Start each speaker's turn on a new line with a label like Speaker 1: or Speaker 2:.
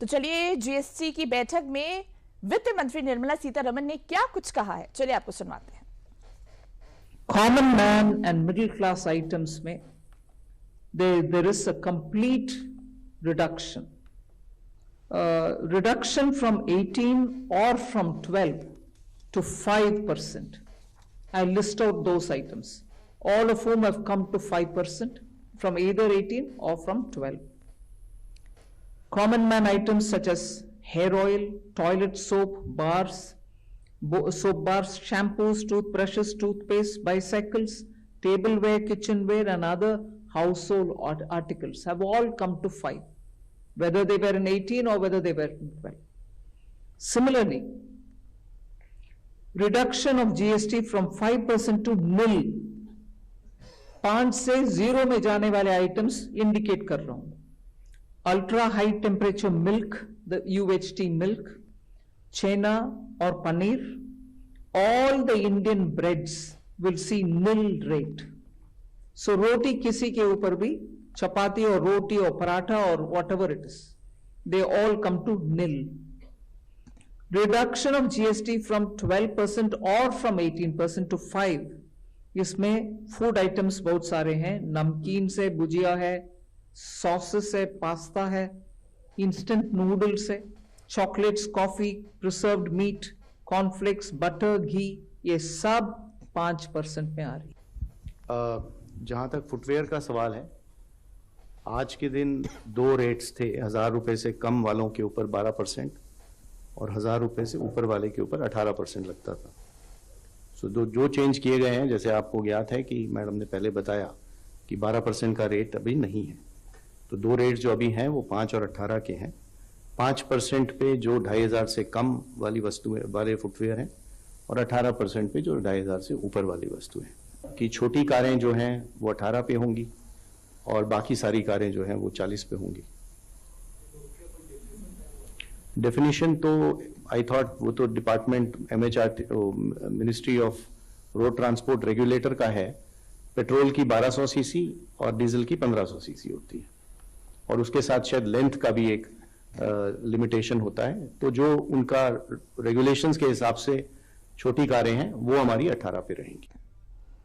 Speaker 1: तो चलिए, जीएसटी की बैठक में वित्त मंत्री निर्मला सीतारमण ने क्या कुछ कहा है, चलिए आपको सुनवाते हैं।
Speaker 2: Common man and middle class items में there is a complete reduction. Reduction from 18 or from 12 to 5%. I list out those items, all of whom have come to 5% from either 18 or from 12. Common man items such as hair oil, toilet soap, soap bars, shampoos, toothbrushes, toothpaste, bicycles, tableware, kitchenware, and other household articles have all come to 5, whether they were in 18 or whether they were in 12. Similarly, reduction of GST from 5% to nil, 5 से 0 में जाने वाले items indicate कर रहा हूं। Ultra high temperature milk, the UHT milk, chhena और paneer, all the Indian breads will see nil rate. So रोटी किसी के ऊपर भी, चपाती और रोटी और पराठा और whatever it is, they all come to nil. Reduction of GST from 12% or from 18% to 5. इसमें food items बहुत सारे हैं, नमकीन से भुजिया है, सॉसेस है, पास्ता है, इंस्टेंट नूडल्स है, chocolates, coffee, preserved meat, cornflakes, butter, ghee, ये सब 5% में आ रही है।
Speaker 3: जहाँ तक फुटवेयर का सवाल है, आज के दिन 2 रेट्स थे। 1000 रुपये से कम वालों के ऊपर 12% और 1000 रुपये से ऊपर वाले के ऊपर 18% लगता था। सो जो चेंज किए गए हैं, जैसे आपको ज्ञात है कि मैडम ने पहले बताया कि 12% का रेट अभी नहीं है, तो 2 रेट जो अभी हैं वो 5 और 18 के हैं। 5% पे जो 2500 से कम वाली वस्तुएं वाले फुटवेयर हैं और 18% पे जो 2500 से ऊपर वाली वस्तुएं हैं। कि छोटी कारें जो हैं वो 18 पे होंगी और बाकी सारी कारें जो हैं वो 40 पे होंगी। डेफिनेशन तो आई थॉट वो तो department MHRT ministry of road transport regulator का है। पेट्रोल की 1200 सीसी और डीजल की 1500 सीसी होती है और उसके साथ शायद लेंथ का भी एक लिमिटेशन होता है। तो जो उनका रेगुलेशंस के हिसाब से छोटी कारें हैं वो हमारी 18 पे रहेंगी।